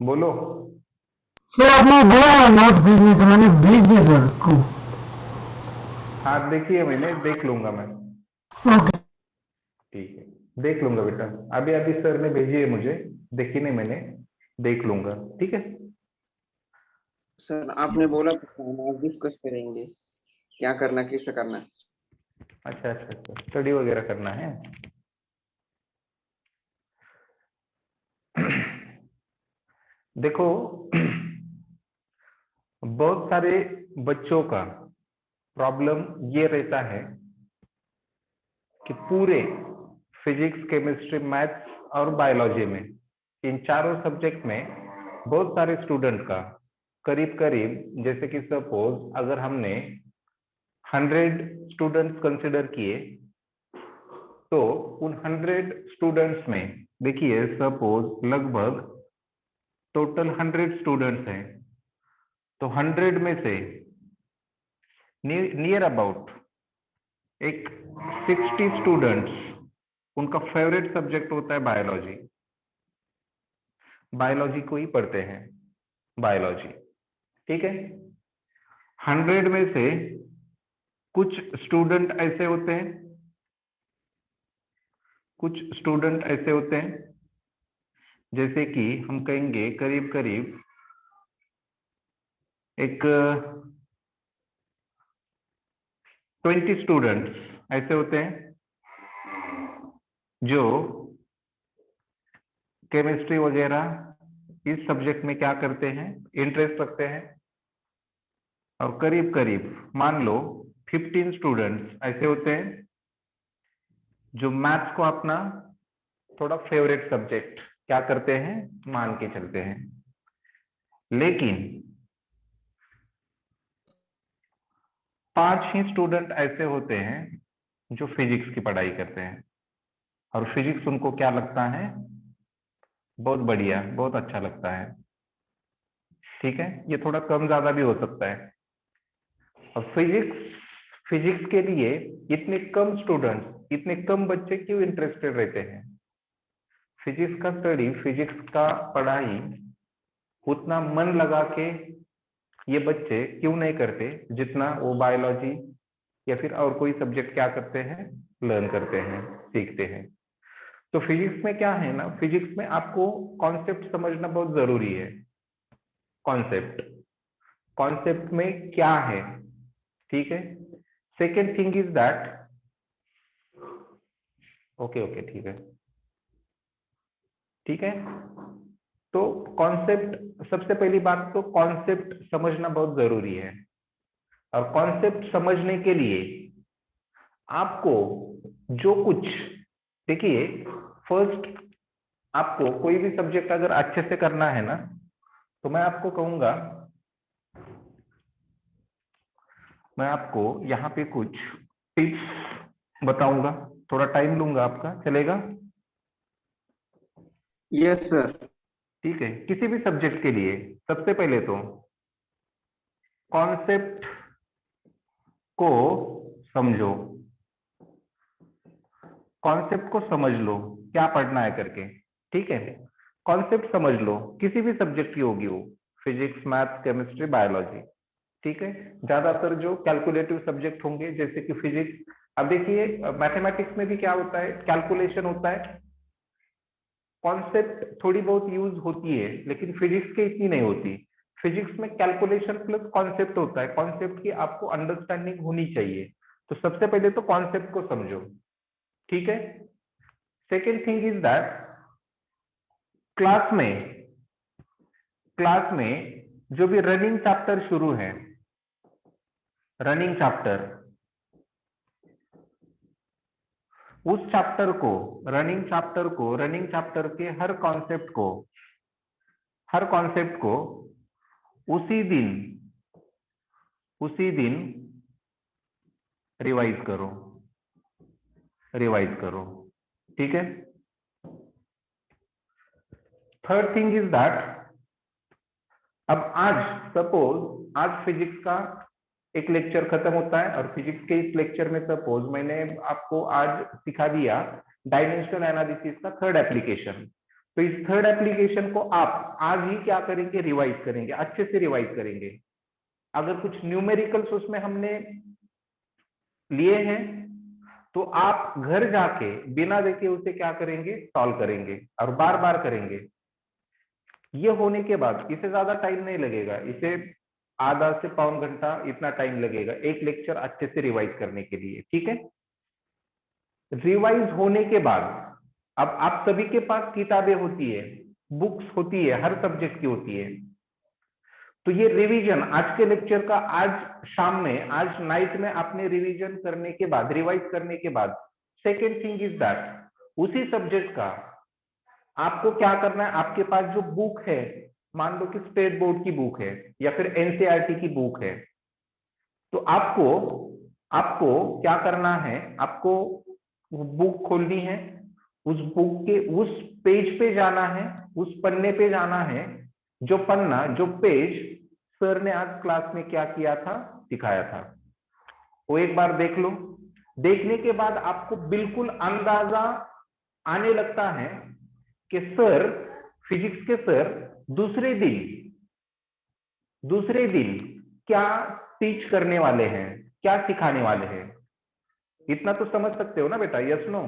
बोलो। सर आपने बोला नोट्स भेजने तो मैंने भेज दिया सर को। हाँ देखिए, मैंने देख लूंगा मैं। ओके। ठीक है, देख लूंगा बेटा। अभी अभी सर ने भेजी है मुझे, देखी नहीं मैंने, देख लूंगा। ठीक है। सर आपने बोला था हम आज डिस्कस करेंगे क्या करना कैसे करना। अच्छा अच्छा अच्छा, स्टडी वगैरह करना है। देखो, बहुत सारे बच्चों का प्रॉब्लम ये रहता है कि पूरे फिजिक्स, केमिस्ट्री, मैथ्स और बायोलॉजी में, इन चारों सब्जेक्ट में बहुत सारे स्टूडेंट का करीब करीब, जैसे कि सपोज अगर हमने 100 स्टूडेंट्स कंसिडर किए, तो उन 100 स्टूडेंट्स में देखिए, सपोज लगभग टोटल 100 स्टूडेंट्स हैं, तो 100 में से नियर अबाउट एक 60 स्टूडेंट्स, उनका फेवरेट सब्जेक्ट होता है बायोलॉजी। बायोलॉजी को ही पढ़ते हैं, बायोलॉजी। ठीक है। 100 में से कुछ स्टूडेंट ऐसे होते हैं, कुछ स्टूडेंट ऐसे होते हैं, जैसे कि हम कहेंगे करीब करीब एक 20 स्टूडेंट्स ऐसे होते हैं जो केमिस्ट्री वगैरह इस सब्जेक्ट में क्या करते हैं, इंटरेस्ट रखते हैं। और करीब करीब मान लो 15 स्टूडेंट्स ऐसे होते हैं जो मैथ्स को अपना थोड़ा फेवरेट सब्जेक्ट क्या करते हैं, मान के चलते हैं। लेकिन 5 ही स्टूडेंट ऐसे होते हैं जो फिजिक्स की पढ़ाई करते हैं, और फिजिक्स उनको क्या लगता है, बहुत बढ़िया, बहुत अच्छा लगता है। ठीक है, ये थोड़ा कम ज्यादा भी हो सकता है। और फिजिक्स फिजिक्स के लिए इतने कम स्टूडेंट, इतने कम बच्चे क्यों इंटरेस्टेड रहते हैं? फिजिक्स का स्टडी, फिजिक्स का पढ़ाई उतना मन लगा के ये बच्चे क्यों नहीं करते जितना वो बायोलॉजी या फिर और कोई सब्जेक्ट क्या करते हैं, लर्न करते हैं, सीखते हैं। तो फिजिक्स में क्या है ना, फिजिक्स में आपको कॉन्सेप्ट समझना बहुत जरूरी है। कॉन्सेप्ट, कॉन्सेप्ट में क्या है। ठीक है। Second thing is that, okay okay ठीक है, ठीक है। तो कॉन्सेप्ट, सबसे पहली बात तो कॉन्सेप्ट समझना बहुत जरूरी है। और कॉन्सेप्ट समझने के लिए आपको जो कुछ, देखिए, फर्स्ट आपको कोई भी सब्जेक्ट अगर अच्छे से करना है ना, तो मैं आपको यहाँ पे कुछ टिप्स बताऊंगा। थोड़ा टाइम लूंगा आपका, चलेगा? Yes sir. ठीक है, किसी भी सब्जेक्ट के लिए सबसे पहले तो कॉन्सेप्ट को समझो, कॉन्सेप्ट को समझ लो, क्या पढ़ना है करके। ठीक है, कॉन्सेप्ट समझ लो, किसी भी सब्जेक्ट की होगी वो, फिजिक्स, मैथ, केमिस्ट्री, बायोलॉजी। ठीक है। ज्यादातर जो कैलकुलेटिव सब्जेक्ट होंगे जैसे कि फिजिक्स, अब देखिए मैथमेटिक्स में भी क्या होता है, कैलकुलेशन होता है, कॉन्सेप्ट थोड़ी बहुत यूज होती है, लेकिन फिजिक्स के इतनी नहीं होती। फिजिक्स में कैलकुलेशन प्लस कॉन्सेप्ट होता है, कॉन्सेप्ट की आपको अंडरस्टैंडिंग होनी चाहिए। तो सबसे पहले तो कॉन्सेप्ट को समझो। ठीक है। Second thing is that, class में क्लास में जो भी रनिंग चैप्टर शुरू है, रनिंग चैप्टर, उस चैप्टर को, रनिंग चैप्टर के हर कॉन्सेप्ट को उसी दिन उसी दिन रिवाइज करो, रिवाइज करो। ठीक है। थर्ड थिंग इज दैट, अब आज सपोज आज फिजिक्स का एक लेक्चर खत्म होता है, और फिजिक्स के इस लेक्चर में सपोज मैंने आपको आज सिखा दिया डायमेंशनल एनालिसिस का थर्ड एप्लीकेशन। तो इस थर्ड एप्लीकेशन को आप आज ही क्या करेंगे, रिवाइज करेंगे, अच्छे से रिवाइज करेंगे। अगर कुछ न्यूमेरिकल्स उसमें हमने लिए हैं तो आप घर जाके बिना देखे उसे क्या करेंगे, सॉल्व करेंगे और बार बार करेंगे। ये होने के बाद इसे ज्यादा टाइम नहीं लगेगा, इसे आधा से पौन घंटा इतना टाइम लगेगा एक लेक्चर अच्छे से रिवाइज करने के लिए, ठीक है। रिवाइज होने के बाद अब आप सभी के पास किताबें होती है, बुक्स होती है, हर सब्जेक्ट की होती है। तो ये रिवीजन आज के लेक्चर का, आज शाम में, आज नाइट में आपने रिवीजन करने के बाद, रिवाइज करने के बाद, सेकेंड थिंग इज दैट उसी सब्जेक्ट का आपको क्या करना है, आपके पास जो बुक है, मान लो कि स्टेट बोर्ड की बुक है या फिर एनसीईआरटी की बुक है, तो आपको आपको क्या करना है, आपको वो बुक खोलनी है, उस बुक के उस पेज पे जाना है, उस पन्ने पे जाना है, जो पन्ना, जो पेज सर ने आज क्लास में क्या किया था, दिखाया था, वो एक बार देख लो। देखने के बाद आपको बिल्कुल अंदाजा आने लगता है कि सर, फिजिक्स के सर दूसरे दिन क्या टीच करने वाले हैं, क्या सिखाने वाले हैं। इतना तो समझ सकते हो ना बेटा, यस नो?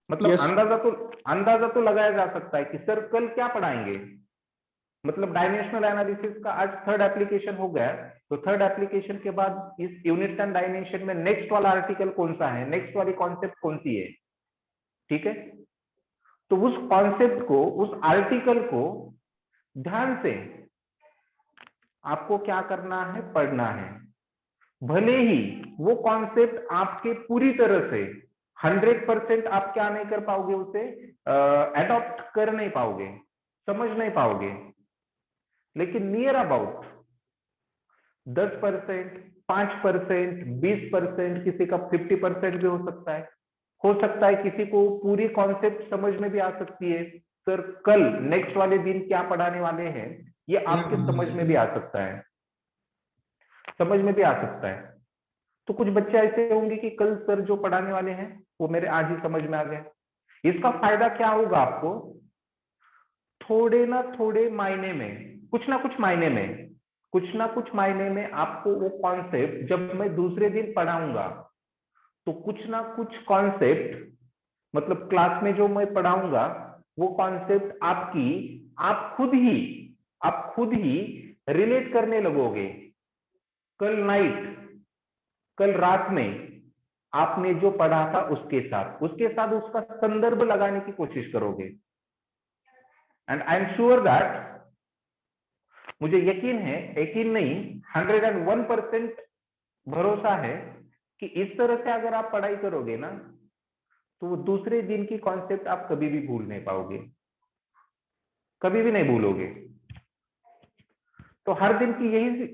मतलब यस अंदाजा तो लगाया जा सकता है कि सर कल क्या पढ़ाएंगे। मतलब डायमेंशनल एनालिसिस का आज थर्ड एप्लीकेशन हो गया, तो थर्ड एप्लीकेशन के बाद इस यूनिट एंड डायमेंशन में नेक्स्ट वाला आर्टिकल कौन सा है, नेक्स्ट वाली कॉन्सेप्ट कौन सी है, ठीक है। तो उस कॉन्सेप्ट को, उस आर्टिकल को ध्यान से आपको क्या करना है, पढ़ना है। भले ही वो कॉन्सेप्ट आपके पूरी तरह से 100% आप क्या नहीं कर पाओगे, उसे एडॉप्ट कर नहीं पाओगे, समझ नहीं पाओगे, लेकिन नियर अबाउट 10%, 5%, 20%, किसी का 50% भी हो सकता है किसी को पूरी कॉन्सेप्ट समझ में भी आ सकती है। सर कल नेक्स्ट वाले दिन क्या पढ़ाने वाले हैं, ये आपके समझ में भी आ सकता है, समझ में भी आ सकता है। तो कुछ बच्चे ऐसे होंगे कि कल सर जो पढ़ाने वाले हैं वो मेरे आज ही समझ में आ गए। इसका फायदा क्या होगा आपको, थोड़े ना थोड़े मायने में, कुछ ना कुछ मायने में, कुछ ना कुछ मायने में आपको वो कॉन्सेप्ट जब मैं दूसरे दिन पढ़ाऊंगा, तो कुछ ना कुछ कॉन्सेप्ट, मतलब क्लास में जो मैं पढ़ाऊंगा वो कॉन्सेप्ट आप खुद ही रिलेट करने लगोगे। कल रात में आपने जो पढ़ा था उसके साथ उसका संदर्भ लगाने की कोशिश करोगे। And I am sure that, मुझे यकीन नहीं, 101% भरोसा है कि इस तरह से अगर आप पढ़ाई करोगे ना, तो वो दूसरे दिन की कॉन्सेप्ट आप कभी भी भूल नहीं पाओगे, कभी भी नहीं भूलोगे। तो हर दिन की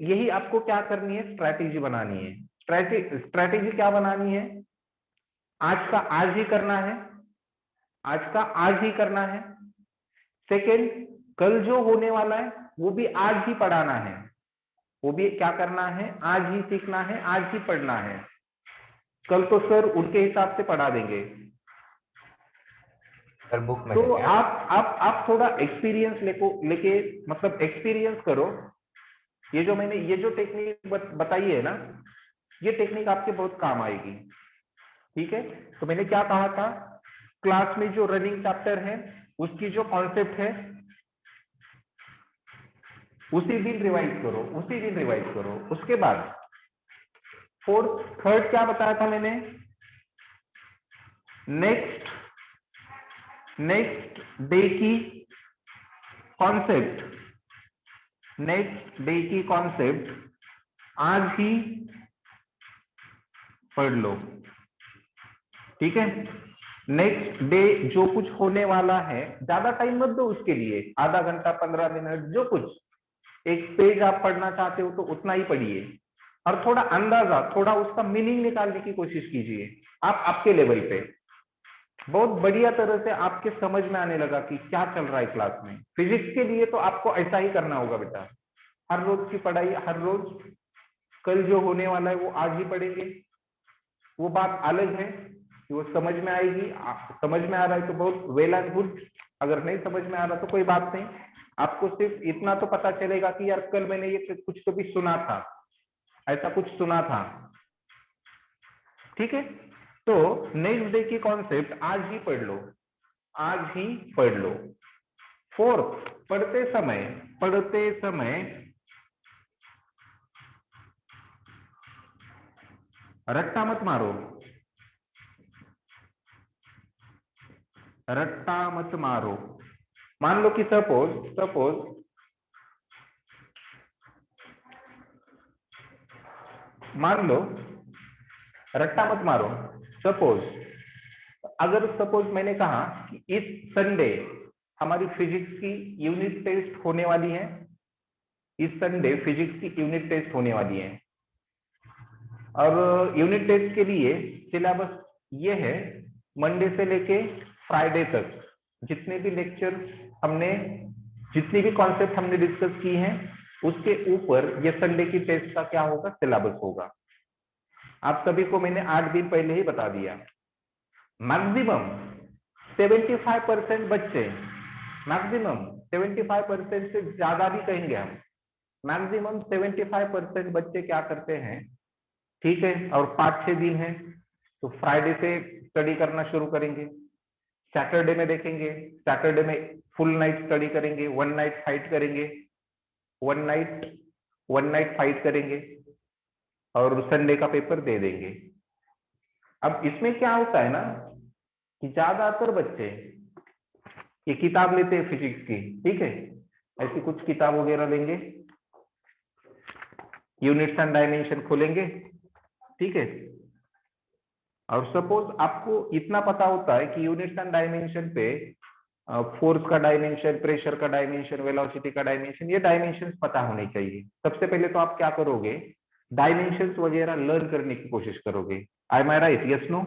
यही आपको क्या करनी है, स्ट्रैटेजी बनानी है। स्ट्रैटेजी क्या बनानी है, आज का आज ही करना है, आज का आज ही करना है। सेकेंड, कल जो होने वाला है वो भी आज ही पढ़ाना है, वो भी क्या करना है, आज ही सीखना है, आज ही पढ़ना है। कल तो सर उनके हिसाब से पढ़ा देंगे। सर बुक में तो है क्या? आप थोड़ा एक्सपीरियंस लेके मतलब एक्सपीरियंस करो। ये जो टेक्निक बताई है ना, ये टेक्निक आपके बहुत काम आएगी, ठीक है। तो मैंने क्या कहा था, क्लास में जो रनिंग चैप्टर है उसकी जो कॉन्सेप्ट है उसी दिन रिवाइज करो। उसके बाद थर्ड क्या बताया था मैंने, नेक्स्ट डे की कॉन्सेप्ट, आज ही पढ़ लो, ठीक है। नेक्स्ट डे जो कुछ होने वाला है, ज्यादा टाइम मत दो उसके लिए, आधा घंटा 15 मिनट, जो कुछ एक पेज आप पढ़ना चाहते हो तो उतना ही पढ़िए, और थोड़ा अंदाजा, थोड़ा उसका मीनिंग निकालने की कोशिश कीजिए। आप आपके लेवल पे बहुत बढ़िया तरह से आपके समझ में आने लगा कि क्या चल रहा है क्लास में। फिजिक्स के लिए तो आपको ऐसा ही करना होगा बेटा, हर रोज की पढ़ाई हर रोज, कल जो होने वाला है वो आज ही पढ़ेंगे। वो बात अलग है कि वो समझ में आएगी, समझ में आ रहा है तो बहुत वेल एंड गुड, अगर नहीं समझ में आ रहा तो कोई बात नहीं, आपको सिर्फ इतना तो पता चलेगा कि यार कल मैंने ये कुछ तो भी सुना था, ऐसा कुछ सुना था। ठीक है, तो नेक्स्ट डे की कॉन्सेप्ट आज ही पढ़ लो, आज ही पढ़ लो। फोर्थ, पढ़ते समय रट्टा मत मारो, रट्टा मत मारो। मान लो कि सपोज मान लो, रट्टा मत मारो। सपोज, अगर सपोज मैंने कहा कि इस संडे हमारी फिजिक्स की यूनिट टेस्ट होने वाली है, इस संडे फिजिक्स की यूनिट टेस्ट होने वाली है, और यूनिट टेस्ट के लिए सिलेबस ये है, मंडे से लेके फ्राइडे तक जितने भी लेक्चर हमने, जितनी भी कॉन्सेप्ट हमने डिस्कस की हैं, उसके ऊपर ये संडे की टेस्ट का क्या होगा, सिलेबस होगा। आप सभी को मैंने 8 दिन पहले ही बता दिया। मैक्सिमम 75% बच्चे, मैक्सिमम 75% से ज्यादा भी कहेंगे हम, मैक्सिमम 75% बच्चे क्या करते हैं, ठीक है, और 5-6 दिन है तो फ्राइडे से स्टडी करना शुरू करेंगे, सैटरडे में देखेंगे, सैटरडे में फुल नाइट स्टडी करेंगे, वन नाइट फाइट करेंगे, वन नाइट फाइट करेंगे, और संडे का पेपर दे देंगे। अब इसमें क्या होता है ना कि ज्यादातर बच्चे ये किताब लेते हैं फिजिक्स की, ठीक है, ऐसी कुछ किताब वगैरह लेंगे, यूनिट्स एंड डायमेंशन खोलेंगे, ठीक है, और सपोज आपको इतना पता होता है कि यूनिट्स एंड डायमेंशन पे फोर्स का डायमेंशन, प्रेशर का डायमेंशन, वेलोसिटी का डायमेंशन, ये डायमेंशंस पता होने चाहिए। सबसे पहले तो आप क्या करोगे, डायमेंशंस वगैरह लर्न करने की कोशिश करोगे। I am I right, yes no?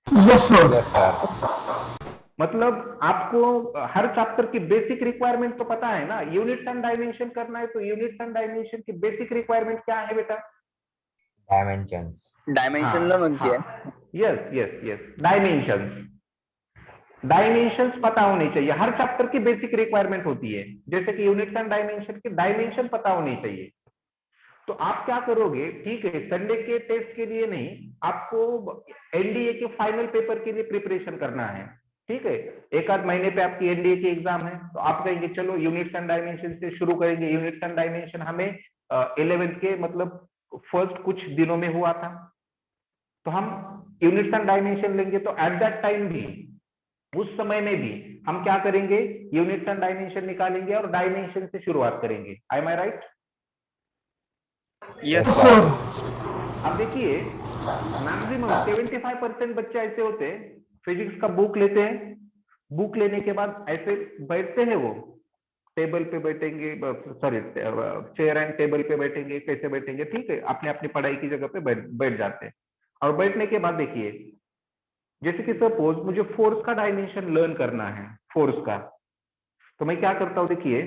Yes sir. मतलब आपको हर चैप्टर की बेसिक रिक्वायरमेंट तो पता है ना, यूनिट्स एंड डायमेंशन करना है तो यूनिट्स एंड डायमेंशन की बेसिक रिक्वायरमेंट क्या है बेटा? डायमेंशंस। डायमेंशन हाँ म्हणजे हाँ, yes yes yes, dimensions, dimensions पता होने चाहिए, हर चैप्टर की बेसिक रिक्वायरमेंट होती है, जैसे कि यूनिट्स एंड डायमेंशन के डायमेंशन पता होने चाहिए। तो आप क्या करोगे, ठीक है, संडे के टेस्ट के लिए नहीं, आपको एनडीए के फाइनल पेपर के लिए प्रिपरेशन करना है, ठीक है, एक आध महीने पे आपकी एनडीए की एग्जाम है, तो आप कहेंगे चलो यूनिट्स एंड डायमेंशन से शुरू करेंगे। यूनिट्स एंड डायमेंशन हमें 11th के मतलब फर्स्ट कुछ दिनों में हुआ था, तो हम यूनिट्स एंड डायमेंशन लेंगे, तो एट दैट टाइम भी, उस समय में भी हम क्या करेंगे, यूनिट्स एंड डायमेंशन निकालेंगे और डायमेंशन से शुरुआत करेंगे। आई am I right? Yes sir. अब देखिए, मैक्सिमम 75% बच्चे ऐसे होते हैं, फिजिक्स का बुक लेते हैं, बुक लेने के बाद ऐसे बैठते हैं, वो टेबल पे बैठेंगे, सॉरी चेयर एंड टेबल पे बैठेंगे, कैसे बैठेंगे, ठीक है, अपने अपनी पढ़ाई की जगह पे बैठ जाते हैं। और बैठने के बाद देखिए, जैसे कि सपोज मुझे फोर्स का डायमेंशन लर्न करना है, फोर्स का, तो मैं क्या करता हूं, देखिए,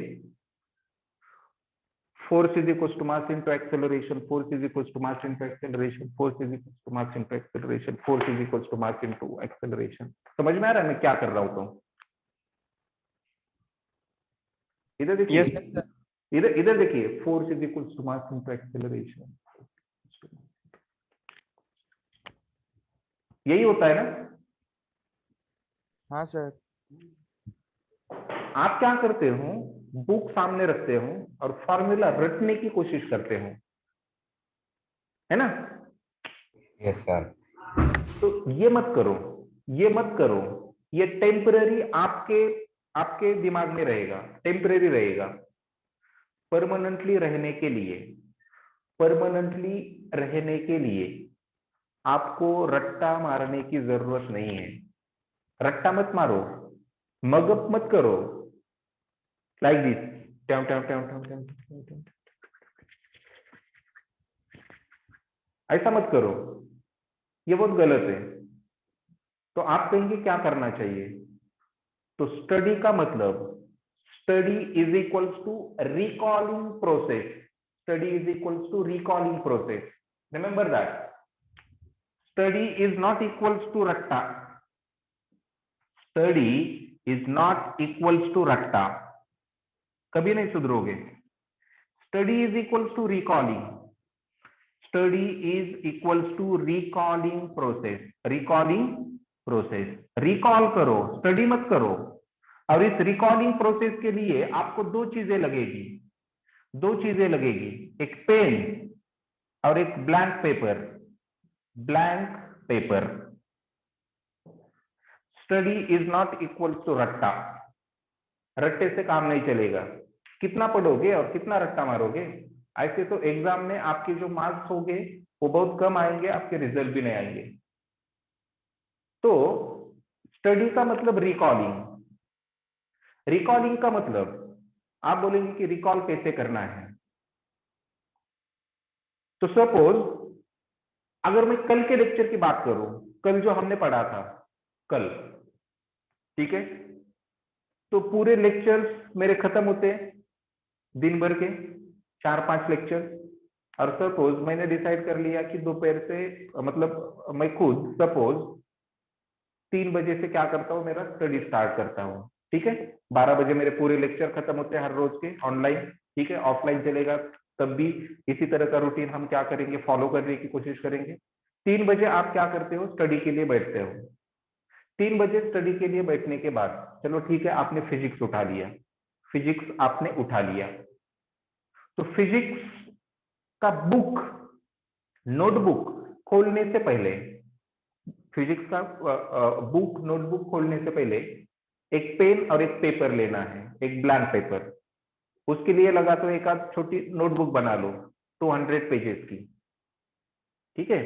force is equals to mass into acceleration, force is equals to mass into acceleration, force is equals to mass into acceleration, force is equals to mass into acceleration। समझ में आ रहा है मैं क्या कर रहा हूं? तो इधर देखिए, यस इधर इधर देखिए, force is equals to mass into acceleration, यही होता है ना? हाँ सर। आप क्या करते हो, बुक सामने रखते हो और फॉर्मूला रटने की कोशिश करते हो, है ना? Yes sir. तो ये मत करो, ये मत करो, ये टेम्पररी आपके आपके दिमाग में रहेगा, टेम्पररी रहेगा। परमानेंटली रहने के लिए, परमानेंटली रहने के लिए आपको रट्टा मारने की जरूरत नहीं है। रट्टा मत मारो, मगअप मत करो, लाइक दिस, ट्याव ट्याव ट्याव ट्याव ट्याव ट्याव ट्याव। ऐसा मत करो, ये बहुत गलत है। तो आप कहेंगे क्या करना चाहिए, तो स्टडी का मतलब, study is equals to recalling process, study is equals to recalling process, remember that, study is not equals to रट्टा, study is not equals to रट्टा, कभी नहीं सुधरोगे। Study is equals to recalling, study is equals to recalling process, recalling process, recall करो, study मत करो। और इस रिकॉलिंग प्रोसेस के लिए आपको दो चीजें लगेगी, दो चीजें लगेगी, एक पेन और एक blank paper, blank paper. Study is not equal to रट्टा, रट्टे से काम नहीं चलेगा। कितना पढ़ोगे और कितना रट्टा मारोगे, ऐसे तो एग्जाम में आपके जो मार्क्स होंगे वो बहुत कम आएंगे, आपके रिजल्ट भी नहीं आएंगे। तो स्टडी का मतलब रिकॉलिंग, रिकॉलिंग का मतलब आप बोलेंगे कि रिकॉल कैसे करना है। तो सपोज अगर मैं कल के लेक्चर की बात करूं, कल जो हमने पढ़ा था कल, ठीक है, तो पूरे लेक्चर्स मेरे खत्म होते हैं दिन भर के 4-5 लेक्चर। और सपोज मैंने डिसाइड कर लिया कि दोपहर से, मतलब मैं खुद सपोज 3 बजे से क्या करता हूं, मेरा स्टडी स्टार्ट करता हूं, ठीक है। 12 बजे मेरे पूरे लेक्चर खत्म होते हैं हर रोज के ऑनलाइन, ठीक है। ऑफलाइन चलेगा तब भी इसी तरह का रूटीन हम क्या करेंगे, फॉलो करने की कोशिश करेंगे। 3 बजे आप क्या करते हो, स्टडी के लिए बैठते हो। 3 बजे स्टडी के लिए बैठने के बाद चलो ठीक है, आपने फिजिक्स उठा लिया, फिजिक्स आपने उठा लिया, तो फिजिक्स का बुक, नोटबुक खोलने से पहले, फिजिक्स का बुक नोटबुक खोलने से पहले एक पेन और एक पेपर लेना है, एक ब्लैंक पेपर। उसके लिए लगा तो एक आध छोटी नोटबुक बना लो 200 पेजेस की, ठीक है।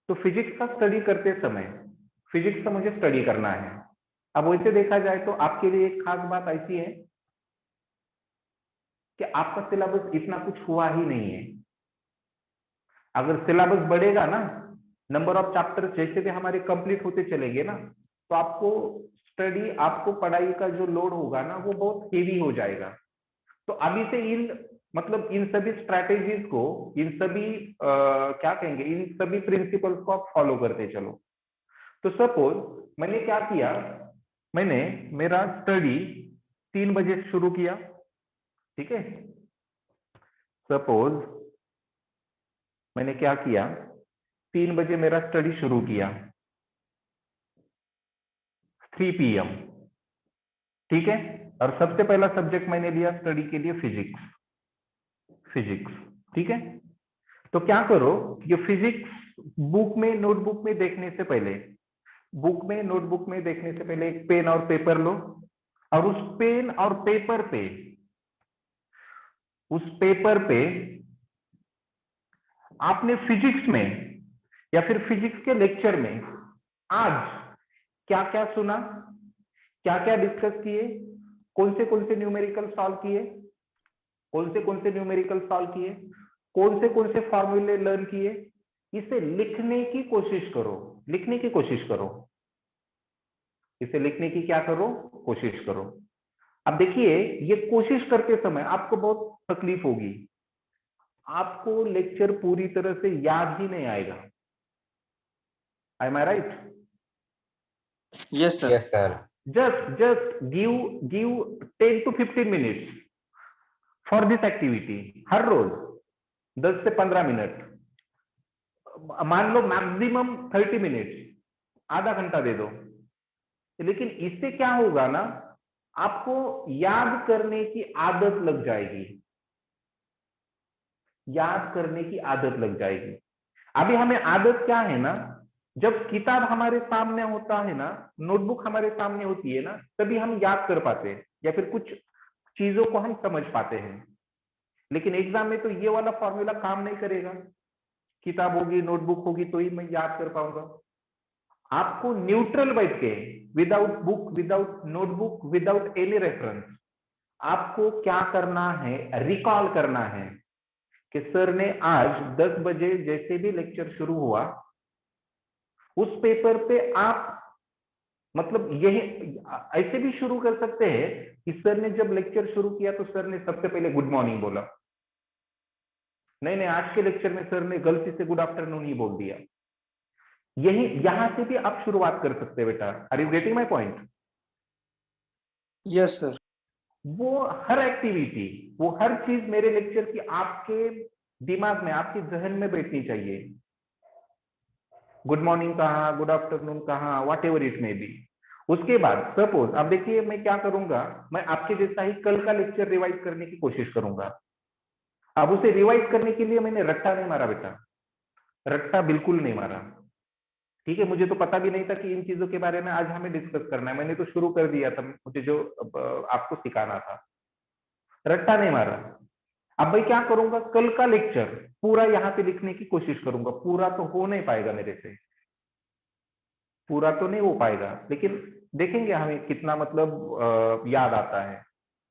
तो फिजिक्स का स्टडी करते समय, फिजिक्स का मुझे स्टडी करना है। अब वैसे देखा जाए तो आपके लिए एक खास बात ऐसी है कि आपका सिलेबस इतना कुछ हुआ ही नहीं है। अगर सिलेबस बढ़ेगा ना, नंबर ऑफ चैप्टर जैसे भी हमारे कंप्लीट होते चलेंगे ना, तो आपको स्टडी, आपको पढ़ाई का जो लोड होगा ना वो बहुत हेवी हो जाएगा। तो अभी से इन, मतलब इन सभी स्ट्रैटेजीज को, इन सभी क्या कहेंगे, इन सभी प्रिंसिपल्स को आप फॉलो करते चलो। तो सपोज मैंने क्या किया, मैंने मेरा स्टडी 3 बजे शुरू किया, ठीक है। सपोज मैंने क्या किया, 3 बजे मेरा स्टडी शुरू किया, 3 PM, ठीक है। और सबसे पहला सब्जेक्ट मैंने लिया स्टडी के लिए फिजिक्स, फिजिक्स, ठीक है। तो क्या करो, ये फिजिक्स बुक में, नोटबुक में देखने से पहले, बुक में नोटबुक में देखने से पहले एक पेन और पेपर लो, और उस पेन और पेपर पे, उस पेपर पे आपने फिजिक्स में या फिर फिजिक्स के लेक्चर में आज क्या क्या सुना, क्या क्या डिस्कस किए, कौन से न्यूमेरिकल सॉल्व किए, कौन से न्यूमेरिकल सॉल्व किए, कौन से फॉर्मूले लर्न किए, इसे लिखने की कोशिश करो, लिखने की कोशिश करो, इसे लिखने की क्या करो, कोशिश करो। अब देखिए, ये कोशिश करते समय आपको बहुत तकलीफ होगी, आपको लेक्चर पूरी तरह से याद ही नहीं आएगा। Am I right? Yes, sir. Yes, sir. Just give 10 to 15 minutes for this activity, हर रोज 10 से 15 मिनट, मान लो मैक्सिमम 30 मिनट, आधा घंटा दे दो। लेकिन इससे क्या होगा ना, आपको याद करने की आदत लग जाएगी, याद करने की आदत लग जाएगी। अभी हमें आदत क्या है ना, जब किताब हमारे सामने होता है ना, नोटबुक हमारे सामने होती है ना, तभी हम याद कर पाते हैं या फिर कुछ चीजों को हम समझ पाते हैं। लेकिन एग्जाम में तो ये वाला फॉर्मूला काम नहीं करेगा, किताब होगी, नोटबुक होगी तो ही मैं याद कर पाऊंगा। आपको न्यूट्रल बैठ के, without book, without notebook, without any reference, आपको क्या करना है, रिकॉल करना है कि सर ने आज 10 बजे जैसे भी लेक्चर शुरू हुआ, उस पेपर पे आप, मतलब यही ऐसे भी शुरू कर सकते हैं कि सर ने जब लेक्चर शुरू किया तो सर ने सबसे पहले गुड मॉर्निंग बोला, नहीं नहीं आज के लेक्चर में सर ने गलती से गुड आफ्टरनून ही बोल दिया। यही, यहां से भी आप शुरुआत कर सकते हैं बेटा। Are you getting my point? Yes sir. वो हर एक्टिविटी, वो हर चीज मेरे लेक्चर की आपके दिमाग में, आपके जहन में बैठनी चाहिए। गुड मॉर्निंग कहा, गुड आफ्टरनून कहा, वॉट एवर इट में बी। उसके बाद सपोज अब देखिए मैं क्या करूंगा, मैं आपके जैसा ही कल का लेक्चर रिवाइज करने की कोशिश करूंगा। अब उसे रिवाइज करने के लिए मैंने रट्टा नहीं मारा बेटा, रट्टा बिल्कुल नहीं मारा। ठीक है, मुझे तो पता भी नहीं था कि इन चीजों के बारे में आज हमें डिस्कस करना है, मैंने तो शुरू कर दिया था मुझे जो आपको सिखाना था, रट्टा नहीं मारा। अब मैं क्या करूंगा, कल का लेक्चर पूरा यहाँ पे लिखने की कोशिश करूंगा। पूरा तो हो नहीं पाएगा मेरे से, पूरा तो नहीं हो पाएगा, लेकिन देखेंगे हमें कितना मतलब याद आता है।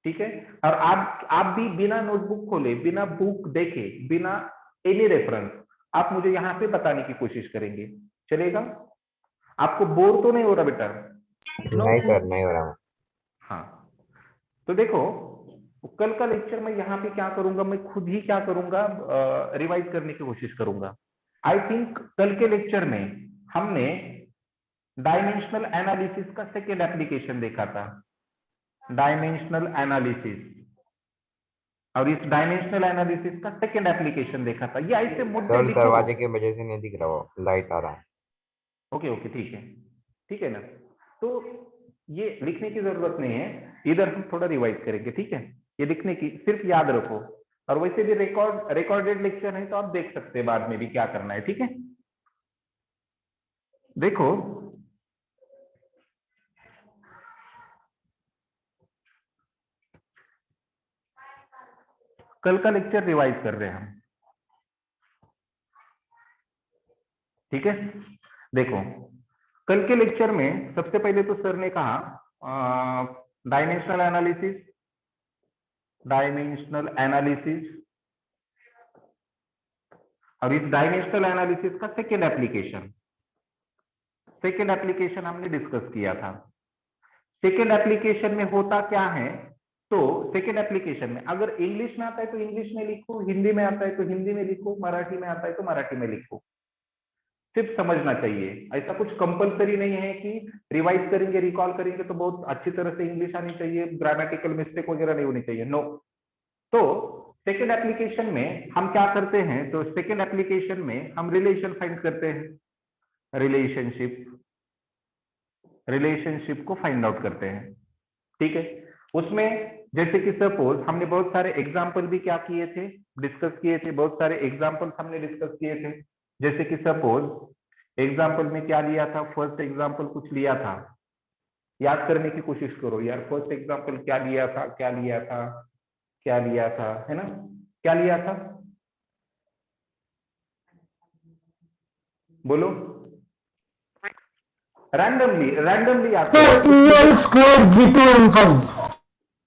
ठीक है, और आप भी बिना नोटबुक खोले, बिना बुक देखे, बिना एनी रेफरेंस आप मुझे यहाँ पे बताने की कोशिश करेंगे, चलेगा? आपको बोर तो नहीं हो रहा बेटा? नहीं सर, नहीं हो रहा। हाँ, तो देखो कल का लेक्चर में यहाँ पे क्या करूंगा, मैं खुद ही क्या करूंगा, रिवाइज करने की कोशिश करूंगा। आई थिंक कल के लेक्चर में हमने डायमेंशनल एनालिसिस का सेकेंड एप्लीकेशन देखा था, डायमेंशनल एनालिसिस। और इस डायमेंशनल एनालिसिस का सेकेंड एप्लीकेशन देखा था। ये ऐसे मुद्दे सर लिखो। दरवाजे की वजह से नहीं दिख रहा, वो लाइट आ रहा है। ओके ओके, ठीक है ना? तो ये लिखने की जरूरत नहीं है, इधर हम थोड़ा रिवाइज करेंगे, ठीक है? ये लिखने की सिर्फ याद रखो। और वैसे भी रिकॉर्डेड लेक्चर है तो आप देख सकते हैं बाद में भी क्या करना है, ठीक है? देखो कल का लेक्चर रिवाइज कर रहे हैं हम, ठीक है? देखो कल के लेक्चर में सबसे पहले तो सर ने कहा डायमेंशनल एनालिसिस, डायमेंशनल एनालिसिस, और इस डायमेंशनल एनालिसिस का सेकेंड एप्लीकेशन हमने डिस्कस किया था। सेकेंड एप्लीकेशन में होता क्या है, तो सेकेंड एप्लीकेशन में अगर इंग्लिश में आता है तो इंग्लिश में लिखो, हिंदी में आता है तो हिंदी में लिखो, मराठी में आता है तो मराठी में लिखो। सिर्फ समझना चाहिए, ऐसा कुछ कंपलसरी नहीं है कि रिवाइज करेंगे, रिकॉल करेंगे तो बहुत अच्छी तरह से इंग्लिश आनी चाहिए, ग्रामेटिकल मिस्टेक वगैरह नहीं होनी चाहिए, नो। तो सेकेंड एप्लीकेशन में हम क्या करते हैं, तो सेकेंड एप्लीकेशन में हम रिलेशन फाइंड करते हैं, रिलेशनशिप को फाइंड आउट करते हैं, ठीक है? उसमें जैसे कि सपोज हमने बहुत सारे एग्जाम्पल भी क्या किए थे, डिस्कस किए थे, बहुत सारे एग्जाम्पल्स हमने डिस्कस किए थे। जैसे कि सपोज एग्जाम्पल में क्या लिया था, फर्स्ट एग्जाम्पल कुछ लिया था, याद करने की कोशिश करो यार, फर्स्ट एग्जाम्पल क्या लिया था, क्या लिया था, क्या लिया था, है ना? क्या लिया था, बोलो। रैंडमली याद Sir, करो, कुछ भी। EL square G2N5.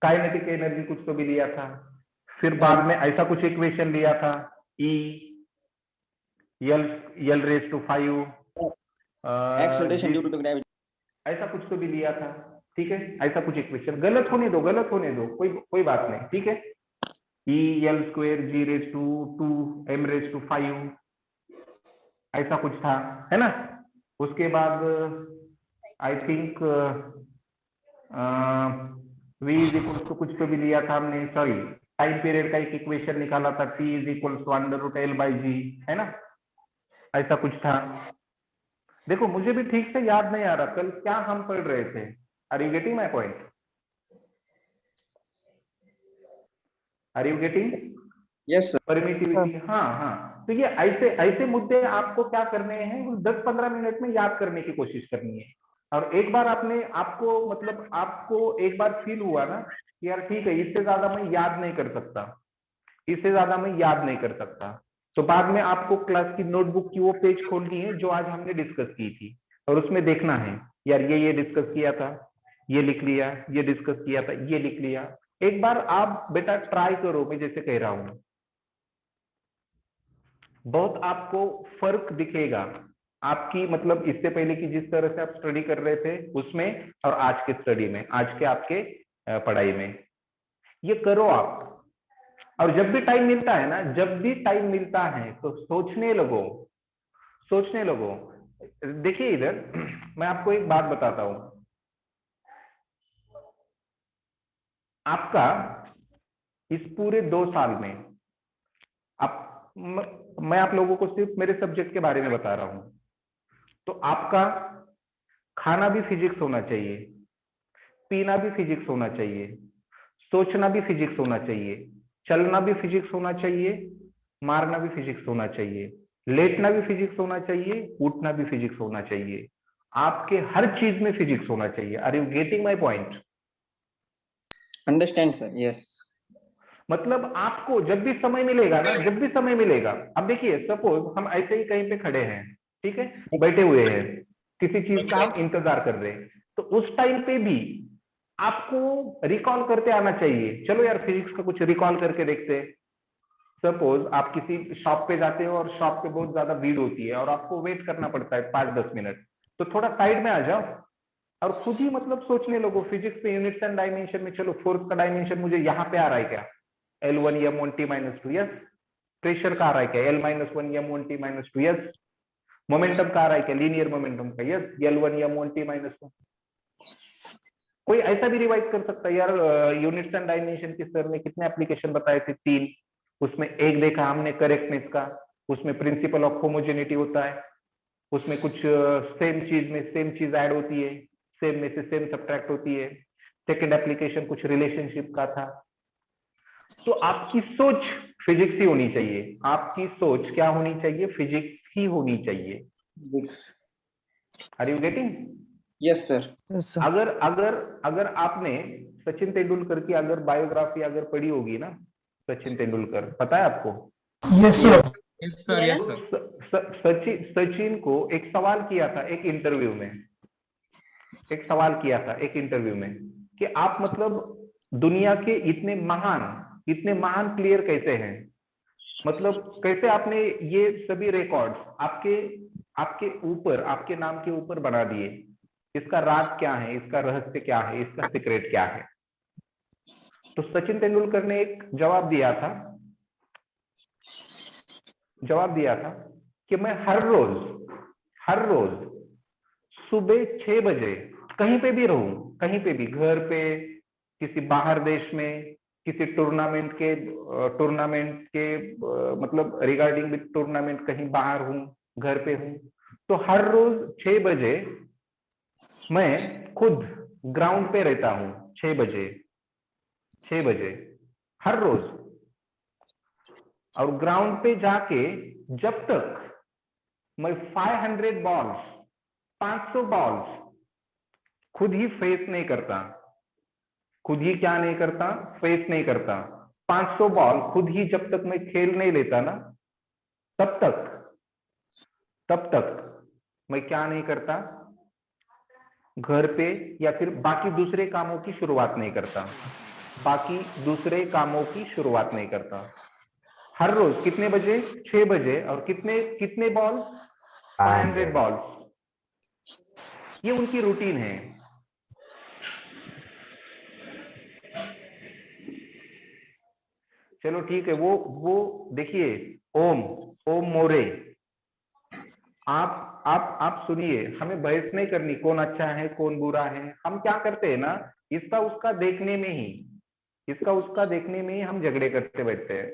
Kinetic energy कुछ तो भी लिया था, फिर बाद में ऐसा कुछ इक्वेशन लिया था, E L L raise to 5 acceleration due to gravity. ऐसा कुछ तो भी लिया था, ठीक है? ऐसा कुछ इक्वेशन, गलत होने दो, गलत होने दो, कोई बात नहीं, ठीक है? E L square G raise to 2 M raise to 5 ऐसा कुछ था, है ना? उसके बाद I think v is equal to कुछ तो भी लिया था हमने, सॉरी टाइम पीरियड का एक इक्वेशन निकाला था, t is equal to under root L by G, है ना? ऐसा कुछ था। देखो मुझे भी ठीक से याद नहीं आ रहा कल क्या हम पढ़ रहे थे। Are you getting my point? Are you getting? Yes sir. Permittivity, हाँ हाँ। तो ये ऐसे ऐसे मुद्दे आपको क्या करने हैं, 10-15 मिनट में याद करने की कोशिश करनी है। और एक बार आपने आपको मतलब आपको एक बार फील हुआ ना कि यार ठीक है, इससे ज्यादा मैं याद नहीं कर सकता, इससे ज्यादा मैं याद नहीं कर सकता, तो बाद में आपको क्लास की नोटबुक की वो पेज खोलनी है जो आज हमने डिस्कस की थी, और उसमें देखना है यार ये डिस्कस किया था, ये लिख लिया, ये डिस्कस किया था, ये लिख लिया। एक बार आप बेटा ट्राई करो, मैं जैसे कह रहा हूं, बहुत आपको फर्क दिखेगा आपकी मतलब इससे पहले की जिस तरह से आप स्टडी कर रहे थे उसमें, और आज के स्टडी में, आज के आपके पढ़ाई में। ये करो आप। और जब भी टाइम मिलता है ना, जब भी टाइम मिलता है तो सोचने लगो, सोचने लगो। देखिए इधर मैं आपको एक बात बताता हूं, आपका इस पूरे 2 साल में मैं आप लोगों को सिर्फ मेरे सब्जेक्ट के बारे में बता रहा हूं, तो आपका खाना भी फिजिक्स होना चाहिए, पीना भी फिजिक्स होना चाहिए, सोचना भी फिजिक्स होना चाहिए, चलना भी फिजिक्स होना चाहिए, मारना भी फिजिक्स होना चाहिए, लेटना भी फिजिक्स होना चाहिए, उठना भी फिजिक्स होना चाहिए। आपके हर चीज में फिजिक्स होना चाहिए। Are you getting my point? Understand sir, yes. मतलब आपको जब भी समय मिलेगा ना, जब भी समय मिलेगा, अब देखिए सपोज हम ऐसे ही कहीं पे खड़े हैं, ठीक है, बैठे हुए हैं, किसी चीज का हम इंतजार कर रहे हैं, तो उस टाइम पे भी आपको रिकॉल करते आना चाहिए। चलो यार फिजिक्स का कुछ रिकॉल करके देखते हैं। सपोज आप किसी शॉप पे जाते हो और शॉप पे बहुत ज्यादा भीड़ होती है और आपको वेट करना पड़ता है 5-10 मिनट, तो थोड़ा साइड में आ जाओ और खुद ही मतलब सोचने लगो फिजिक्स पे यूनिट्स एंड डायमेंशन में। चलो फोर्स का डायमेंशन मुझे यहाँ पे आ रहा है क्या? L1 m1 t minus 2, yes. Pressure का आ रहा है क्या? L-1 m1 t minus 2, yes. Momentum का आ रहा है क्या? लीनियर मोमेंटम का, yes. L1 m1 t minus 2। कोई ऐसा भी रिवाइज कर सकता है यार, यूनिट्स एंड डायमेंशन के सर ने कितने एप्लीकेशन बताए थे? 3। उसमें एक देखा हमने करेक्टनेस का, उसमें प्रिंसिपल ऑफ होमोजेनिटी होता है, उसमें कुछ सेम चीज में सेम चीज ऐड होती है, सेम में से सेम सब्ट्रैक्ट होती है। सेकंड एप्लीकेशन कुछ रिलेशनशिप का था। तो आपकी सोच फिजिक्स ही होनी चाहिए। आपकी सोच क्या होनी चाहिए? फिजिक्स ही होनी चाहिए। Are you getting? Yes sir. Yes, sir. अगर अगर अगर आपने सचिन तेंदुलकर की अगर बायोग्राफी अगर पढ़ी होगी ना, सचिन तेंदुलकर, पता है आपको? Yes, sir. Yes sir, yes sir. Sachin को एक सवाल किया था एक इंटरव्यू में, एक सवाल किया था एक इंटरव्यू में कि आप मतलब दुनिया के इतने महान प्लेयर कैसे हैं? मतलब कैसे आपने ये सभी रिकॉर्ड्स आपके आपके ऊपर, आपके नाम के ऊपर बना दिए? इसका राज क्या है? इसका रहस्य क्या है? इसका सीक्रेट क्या है? तो सचिन तेंदुलकर ने एक जवाब दिया था कि मैं हर रोज सुबह 6 बजे कहीं पे भी रहूं, कहीं पे भी, घर पे, किसी बाहर देश में, किसी टूर्नामेंट के मतलब रिगार्डिंग विद टूर्नामेंट, कहीं बाहर हूं, घर पे हूं, तो हर रोज 6 बजे मैं खुद ग्राउंड पे रहता हूं। 6 बजे हर रोज। और ग्राउंड पे जाके जब तक मैं 500 बॉल्स, 500 बॉल्स खुद ही फेस नहीं करता, खुद ही क्या नहीं करता? फेस नहीं करता। 500 बॉल खुद ही जब तक मैं खेल नहीं लेता ना, तब तक मैं क्या नहीं करता? घर पे या फिर बाकी दूसरे कामों की शुरुआत नहीं करता, बाकी दूसरे कामों की शुरुआत नहीं करता। हर रोज कितने बजे? 6 बजे। और कितने कितने बॉल? 500 बॉल। ये उनकी रूटीन है। चलो ठीक है, वो देखिए, ओम ओम मोरे, आप सुनिए, हमें बहस नहीं करनी कौन अच्छा है कौन बुरा है। हम क्या करते हैं ना, इसका उसका देखने में ही, इसका उसका देखने में ही हम झगड़े करते बैठते हैं।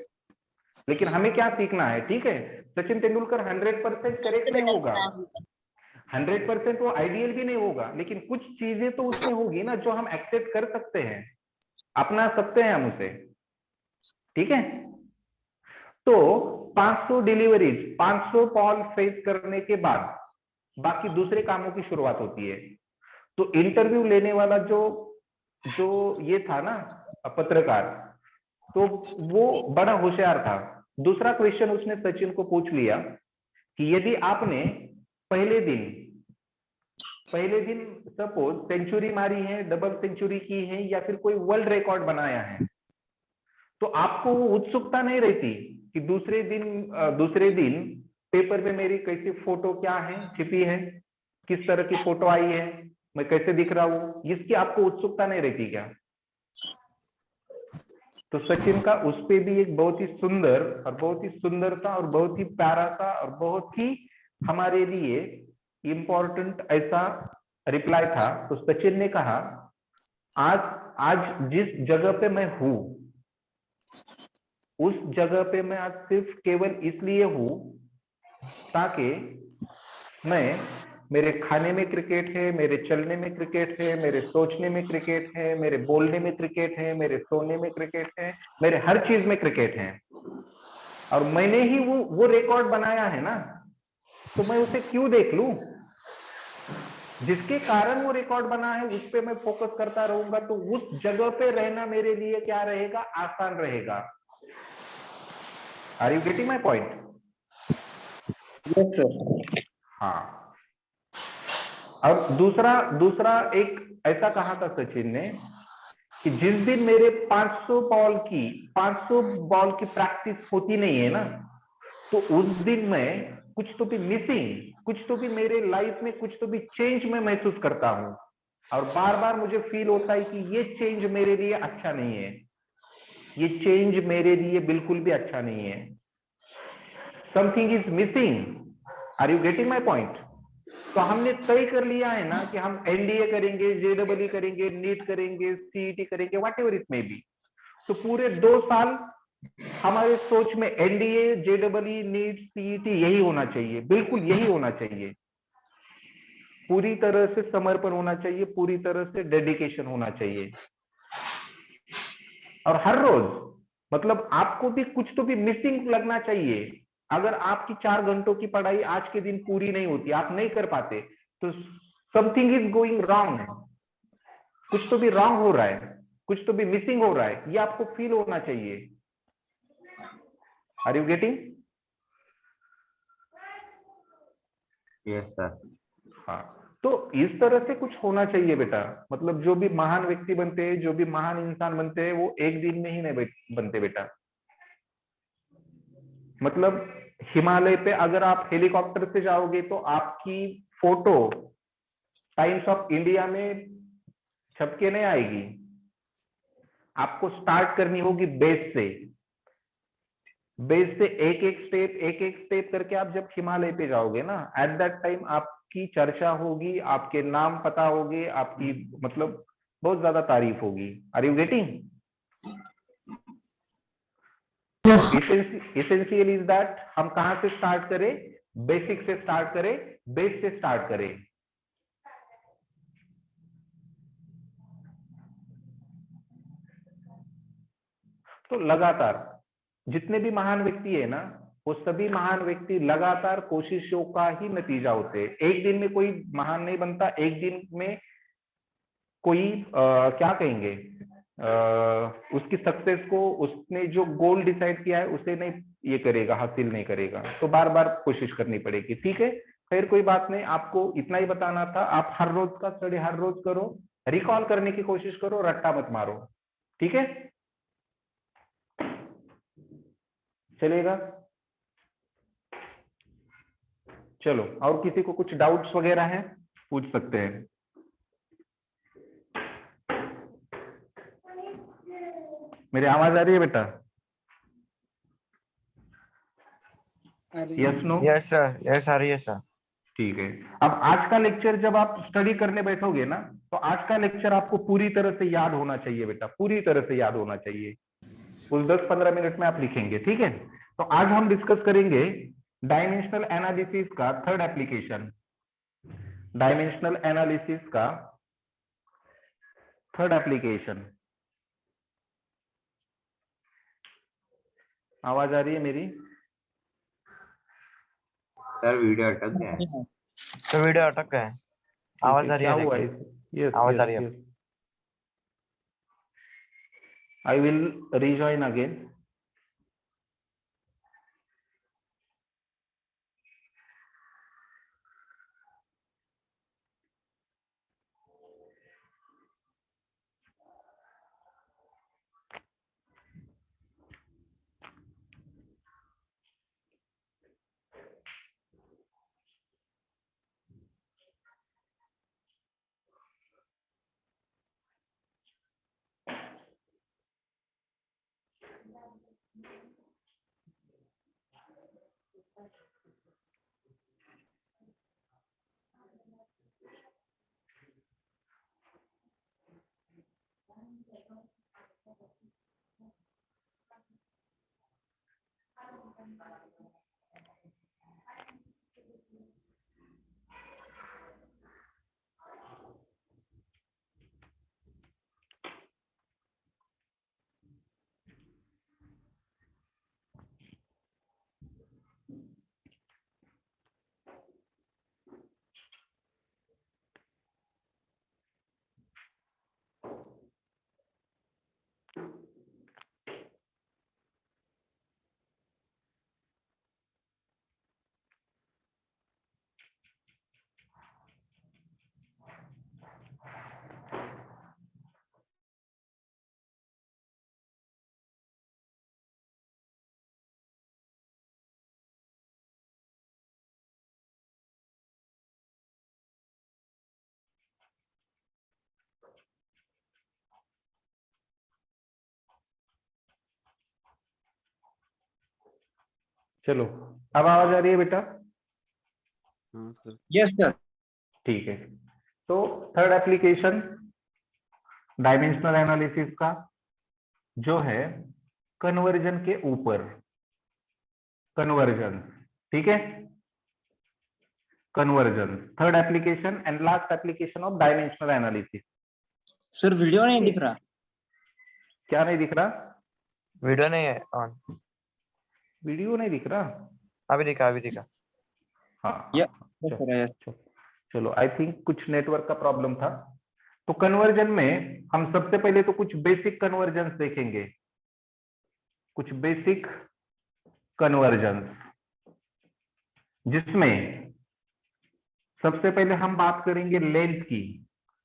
लेकिन हमें क्या सीखना है? ठीक है, सचिन तेंदुलकर 100% करेक्ट नहीं होगा, 100% वो आइडियल भी नहीं होगा, लेकिन कुछ चीजें तो उसमें होगी ना जो हम एक्सेप्ट कर सकते हैं, अपना सकते हैं हम उसे। ठीक है, तो 500 डिलीवरीज, 500 कॉल फेस करने के बाद बाकी दूसरे कामों की शुरुआत होती है। तो इंटरव्यू लेने वाला जो जो ये था ना पत्रकार, तो वो बड़ा होशियार था। दूसरा क्वेश्चन उसने सचिन को पूछ लिया कि यदि आपने पहले दिन सपोज सेंचुरी मारी है, डबल सेंचुरी की है, या फिर कोई वर्ल्ड रिकॉर्ड बनाया है, तो आपको वो उत्सुकता नहीं रहती कि दूसरे दिन पेपर में मेरी कैसी फोटो क्या है छिपी है, किस तरह की फोटो आई है, मैं कैसे दिख रहा हूं, इसकी आपको उत्सुकता नहीं रहती क्या? तो सचिन का उस पे भी एक बहुत ही सुंदर और बहुत ही सुंदर सा और बहुत ही प्यारा सा और बहुत ही हमारे लिए इंपॉर्टेंट ऐसा रिप्लाई था। तो सचिन ने कहा, आज आज जिस जगह पे मैं हूं, उस जगह पे मैं आज सिर्फ केवल इसलिए हूं ताकि मैं, मेरे खाने में क्रिकेट है, मेरे चलने में क्रिकेट है, मेरे सोचने में क्रिकेट है, मेरे बोलने में क्रिकेट है, मेरे सोने में क्रिकेट है, मेरे हर चीज में क्रिकेट है। और मैंने ही वो रिकॉर्ड बनाया है ना, तो मैं उसे क्यों देख लूं? जिसके कारण वो रिकॉर्ड बना है उस पे मैं फोकस करता रहूंगा, तो उस जगह पे रहना मेरे लिए क्या रहेगा? आसान रहेगा। Are you getting my point? Yes sir. हाँ। अब दूसरा दूसरा एक ऐसा कहा था सचिन ने कि जिस दिन मेरे 500 बॉल की प्रैक्टिस होती नहीं है ना, तो उस दिन मैं कुछ तो भी मिसिंग, कुछ तो भी मेरे लाइफ में कुछ तो भी चेंज मैं महसूस करता हूं। और बार बार मुझे फील होता है कि ये चेंज मेरे लिए अच्छा नहीं है, ये चेंज मेरे लिए बिल्कुल भी अच्छा नहीं है। Something is missing. Are you getting my point? तो हमने तय कर लिया है ना कि हम एनडीए करेंगे, जेडबलई करेंगे, नीट करेंगे, सीईटी करेंगे, what ever it may be. तो पूरे 2 साल हमारे सोच में एनडीए, जेडबलई, नीट, सीईटी यही होना चाहिए, बिल्कुल यही होना चाहिए। पूरी तरह से समर्पण होना चाहिए, पूरी तरह से डेडिकेशन होना चाहिए। और हर रोज मतलब आपको भी कुछ तो भी मिसिंग लगना चाहिए। अगर आपकी 4 घंटों की पढ़ाई आज के दिन पूरी नहीं होती, आप नहीं कर पाते, तो समथिंग इज गोइंग रॉन्ग। कुछ तो भी रॉन्ग हो रहा है, कुछ तो भी मिसिंग हो रहा है, ये आपको फील होना चाहिए। Are you getting? Yes sir. हाँ। तो इस तरह से कुछ होना चाहिए बेटा। मतलब जो भी महान व्यक्ति बनते हैं, जो भी महान इंसान बनते हैं, वो एक दिन में ही नहीं बनते बेटा। मतलब हिमालय पे अगर आप हेलीकॉप्टर से जाओगे तो आपकी फोटो टाइम्स ऑफ इंडिया में छप के नहीं आएगी। आपको स्टार्ट करनी होगी बेस से। बेस से एक एक स्टेप करके आप जब हिमालय पे जाओगे ना, एट दैट टाइम आपकी चर्चा होगी, आपके नाम पता होगे, आपकी मतलब बहुत ज्यादा तारीफ होगी। Are you getting? तो Yes. इसेंशियल इज दैट हम कहां से स्टार्ट करें? बेसिक से स्टार्ट करें, बेस से स्टार्ट करें। तो लगातार जितने भी महान व्यक्ति है ना, वो सभी महान व्यक्ति लगातार कोशिशों का ही नतीजा होते हैं। एक दिन में कोई महान नहीं बनता, एक दिन में कोई क्या कहेंगे, उसकी सक्सेस को, उसने जो गोल डिसाइड किया है उसे नहीं ये करेगा, हासिल नहीं करेगा। तो बार बार कोशिश करनी पड़ेगी। ठीक है, फिर कोई बात नहीं, आपको इतना ही बताना था। आप हर रोज का स्टडी हर रोज करो, रिकॉल करने की कोशिश करो, रट्टा मत मारो। ठीक है, चलेगा? चलो, और किसी को कुछ डाउट्स वगैरह है पूछ सकते हैं। मेरी आवाज आ रही है बेटा? Yes no? Yes sir, yes sir, yes sir. ठीक है। अब आज का लेक्चर जब आप स्टडी करने बैठोगे ना, तो आज का लेक्चर आपको पूरी तरह से याद होना चाहिए बेटा, पूरी तरह से याद होना चाहिए। उस 10-15 मिनट में आप लिखेंगे। ठीक है, तो आज हम डिस्कस करेंगे डायमेंशनल एनालिसिस का थर्ड एप्लीकेशन। डायमेंशनल एनालिसिस का थर्ड एप्लीकेशन। आवाज आ रही है मेरी? सर वीडियो अटक गया है। तो वीडियो अटक गया है। ठीक है, आवाज आ रही क्या है हुआ लेकिन। इसे? यस आवाज आ यस रही है। Yes, I will rejoin again. चलो, अब आवाज आ रही है बेटा? Yes sir. ठीक है। तो थर्ड एप्लीकेशन डायमेंशनल एनालिसिस का जो है कन्वर्जन के ऊपर, कन्वर्जन, ठीक है, conversion, third application and last application of dimensional analysis. Sir video नहीं दिख रहा। क्या नहीं दिख रहा? वीडियो नहीं है ऑन। वीडियो नहीं दिख रहा? अभी दिखा, अभी दिखा। हाँ, या चलो चलो, आई थिंक कुछ नेटवर्क का प्रॉब्लम था। तो कन्वर्जन में हम सबसे पहले तो कुछ बेसिक कन्वर्जन देखेंगे, कुछ बेसिक कन्वर्जन, जिसमें सबसे पहले हम बात करेंगे लेंथ की।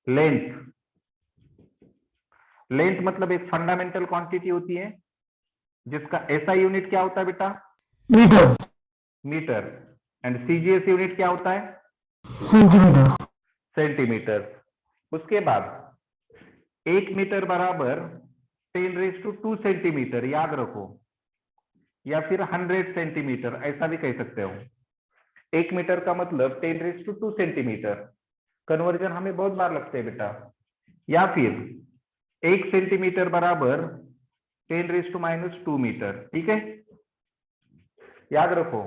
लेंथ, लेंथ मतलब एक फंडामेंटल क्वांटिटी होती है जिसका एसआई यूनिट क्या होता है बेटा? Metre, metre. And CGS unit क्या होता है? Centimetre, centimetre. उसके बाद 1 मीटर बराबर 10⁻² सेंटीमीटर, याद रखो, या फिर 100 सेंटीमीटर, ऐसा भी कह सकते हो। 1 मीटर का मतलब 10⁻² सेंटीमीटर। कन्वर्जन हमें बहुत बार लगते हैं बेटा। या फिर 1 सेंटीमीटर बराबर 10⁻² मीटर, ठीक है, याद रखो।